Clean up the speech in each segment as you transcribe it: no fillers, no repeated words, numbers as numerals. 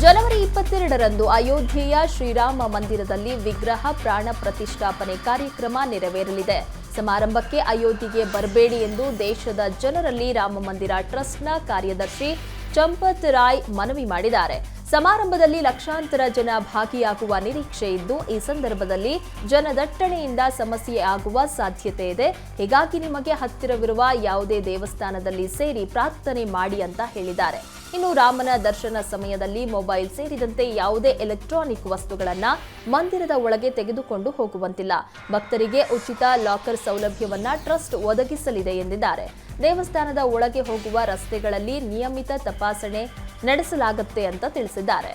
ಜನವರಿ 22ರಂದು ಅಯೋಧ್ಯೆಯ ಶ್ರೀರಾಮ ಮಂದಿರದಲ್ಲಿ ವಿಗ್ರಹ ಪ್ರಾಣ ಪ್ರತಿಷ್ಠಾಪನೆ ಕಾರ್ಯಕ್ರಮ ನೆರವೇರಲಿದೆ. ಸಮಾರಂಭಕ್ಕೆ ಅಯೋಧ್ಯೆಗೆ ಬರಬೇಡಿ ಎಂದು ದೇಶದ ಜನರಲ್ಲಿ ರಾಮ ಮಂದಿರ ಟ್ರಸ್ಟ್ನ ಕಾರ್ಯದರ್ಶಿ ಚಂಪತ್ ರಾಯ್ ಮನವಿ ಮಾಡಿದ್ದಾರೆ. ಸಮಾರಂಭದಲ್ಲಿ ಲಕ್ಷಾಂತರ ಜನ ಭಾಗಿಯಾಗುವ ನಿರೀಕ್ಷೆ ಇದ್ದು, ಈ ಸಂದರ್ಭದಲ್ಲಿ ಜನದಟ್ಟಣೆಯಿಂದ ಸಮಸ್ಯೆ ಆಗುವ ಸಾಧ್ಯತೆ ಇದೆ. ಹೀಗಾಗಿ ನಿಮಗೆ ಹತ್ತಿರವಿರುವ ಯಾವುದೇ ದೇವಸ್ಥಾನದಲ್ಲಿ ಸೇರಿ ಪ್ರಾರ್ಥನೆ ಮಾಡಿ ಅಂತ ಹೇಳಿದ್ದಾರೆ. ಇನ್ನು ರಾಮನ ದರ್ಶನ ಸಮಯದಲ್ಲಿ ಮೊಬೈಲ್ ಸೇರಿದಂತೆ ಯಾವುದೇ ಎಲೆಕ್ಟ್ರಾನಿಕ್ ವಸ್ತುಗಳನ್ನು ಮಂದಿರದ ಒಳಗೆ ತೆಗೆದುಕೊಂಡು ಹೋಗುವಂತಿಲ್ಲ. ಭಕ್ತರಿಗೆ ಉಚಿತ ಲಾಕರ್ ಸೌಲಭ್ಯವನ್ನ ಟ್ರಸ್ಟ್ ಒದಗಿಸಲಿದೆ ಎಂದಿದ್ದಾರೆ. ದೇವಸ್ಥಾನದ ಒಳಗೆ ಹೋಗುವ ರಸ್ತೆಗಳಲ್ಲಿ ನಿಯಮಿತ ತಪಾಸಣೆ ನಡೆಸಲಾಗುತ್ತೆ ಅಂತ ತಿಳಿಸಿದ್ದಾರೆ.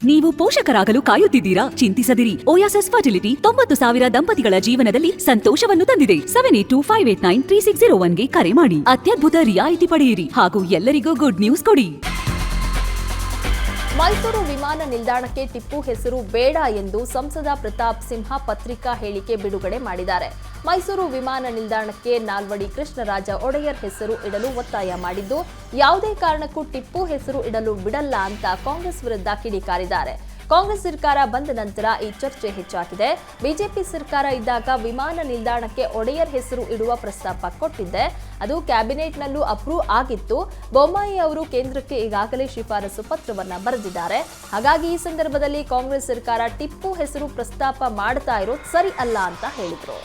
ನೀವು ಪೋಷಕರಾಗಲು ಕಾಯುತ್ತಿದ್ದೀರಾ? ಚಿಂತಿಸದಿರಿ. ಓಯಾಸಿಸ್ ಫರ್ಟಿಲಿಟಿ 90,000 ದಂಪತಿಗಳ ಜೀವನದಲ್ಲಿ ಸಂತೋಷವನ್ನು ತಂದಿದೆ. 7825893601ಗೆ ಕರೆ ಮಾಡಿ. ಅತ್ಯದ್ಭುತ ರಿಯಾಯಿತಿ ಪಡೆಯಿರಿ ಹಾಗೂ ಎಲ್ಲರಿಗೂ ಗುಡ್ ನ್ಯೂಸ್ ಕೊಡಿ. ಮೈಸೂರು ವಿಮಾನ ನಿಲ್ದಾಣಕ್ಕೆ ಟಿಪ್ಪು ಹೆಸರು ಬೇಡ ಎಂದು ಸಂಸದ ಪ್ರತಾಪ್ ಸಿಂಹ ಪತ್ರಿಕಾ ಹೇಳಿಕೆ ಬಿಡುಗಡೆ ಮಾಡಿದ್ದಾರೆ. ಮೈಸೂರು ವಿಮಾನ ನಿಲ್ದಾಣಕ್ಕೆ ನಾಲ್ವಡಿ ಕೃಷ್ಣರಾಜ ಒಡೆಯರ್ ಹೆಸರು ಇಡಲು ಒತ್ತಾಯ ಮಾಡಿದ್ದು, ಯಾವುದೇ ಕಾರಣಕ್ಕೂ ಟಿಪ್ಪು ಹೆಸರು ಇಡಲು ಬಿಡಲ್ಲ ಅಂತ ಕಾಂಗ್ರೆಸ್ ವಿರುದ್ಧ ಕಿಡಿಕಾರಿದ್ದಾರೆ. ಕಾಂಗ್ರೆಸ್ ಸರ್ಕಾರ ಬಂದ ನಂತರ ಈ ಚರ್ಚೆ ಹೆಚ್ಚಾಗಿದೆ. ಬಿಜೆಪಿ ಸರ್ಕಾರ ಇದ್ದಾಗ ವಿಮಾನ ನಿಲ್ದಾಣಕ್ಕೆ ಒಡೆಯರ್ ಹೆಸರು ಇಡುವ ಪ್ರಸ್ತಾಪ ಕೊಟ್ಟಿದ್ದೆ. ಅದು ಕ್ಯಾಬಿನೆಟ್ನಲ್ಲೂ ಅಪ್ರೂವ್ ಆಗಿತ್ತು. ಬೊಮ್ಮಾಯಿ ಅವರು ಕೇಂದ್ರಕ್ಕೆ ಈಗಾಗಲೇ ಶಿಫಾರಸು ಪತ್ರವನ್ನ ಬರೆದಿದ್ದಾರೆ. ಹಾಗಾಗಿ ಈ ಸಂದರ್ಭದಲ್ಲಿ ಕಾಂಗ್ರೆಸ್ ಸರ್ಕಾರ ಟಿಪ್ಪು ಹೆಸರು ಪ್ರಸ್ತಾಪ ಮಾಡ್ತಾ ಇರೋದು ಸರಿ ಅಲ್ಲ ಅಂತ ಹೇಳಿದ್ರು.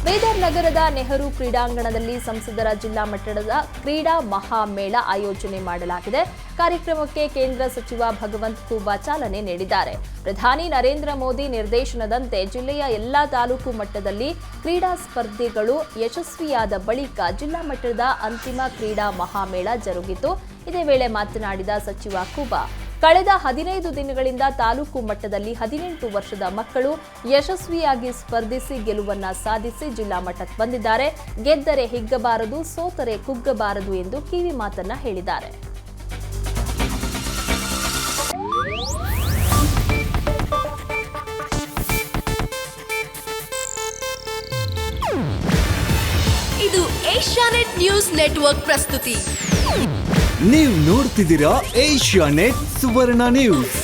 ಬೀದರ್ ನಗರದ ನೆಹರು ಕ್ರೀಡಾಂಗಣದಲ್ಲಿ ಸಂಸದರ ಜಿಲ್ಲಾ ಮಟ್ಟದ ಕ್ರೀಡಾ ಮಹಾಮೇಳ ಆಯೋಜನೆ ಮಾಡಲಾಗಿದೆ. ಕಾರ್ಯಕ್ರಮಕ್ಕೆ ಕೇಂದ್ರ ಸಚಿವ ಭಗವಂತ್ ಖೂಬಾ ಚಾಲನೆ ನೀಡಿದ್ದಾರೆ. ಪ್ರಧಾನಿ ನರೇಂದ್ರ ಮೋದಿ ನಿರ್ದೇಶನದಂತೆ ಜಿಲ್ಲೆಯ ಎಲ್ಲಾ ತಾಲೂಕು ಮಟ್ಟದಲ್ಲಿ ಕ್ರೀಡಾ ಸ್ಪರ್ಧೆಗಳು ಯಶಸ್ವಿಯಾದ ಬಳಿಕ ಜಿಲ್ಲಾ ಮಟ್ಟದ ಅಂತಿಮ ಕ್ರೀಡಾ ಮಹಾಮೇಳ ಜರುಗಿತು. ಇದೇ ವೇಳೆ ಮಾತನಾಡಿದ ಸಚಿವ ಖೂಬಾ, ಕಳೆದ 15 ದಿನಗಳಿಂದ ತಾಲೂಕು ಮಟ್ಟದಲ್ಲಿ 18 ವರ್ಷದ ಮಕ್ಕಳು ಯಶಸ್ವಿಯಾಗಿ ಸ್ಪರ್ಧಿಸಿ ಗೆಲುವನ್ನ ಸಾಧಿಸಿ ಜಿಲ್ಲಾ ಮಟ್ಟಕ್ಕೆ ಬಂದಿದ್ದಾರೆ. ಗೆದ್ದರೆ ಹಿಗ್ಗಬಾರದು, ಸೋತರೆ ಕುಗ್ಗಬಾರದು ಎಂದು ಕಿವಿ ಮಾತನ್ನ ಹೇಳಿದ್ದಾರೆ. ಇದು ಏಷ್ಯಾನೆಟ್ ನ್ಯೂಸ್ ನೆಟ್ವರ್ಕ್ ಪ್ರಸ್ತುತಿ. ನೀವು ನೋಡ್ತಿದ್ದೀರಾ ಏಷ್ಯಾನೆಟ್ ಸುವರ್ಣ ನ್ಯೂಸ್.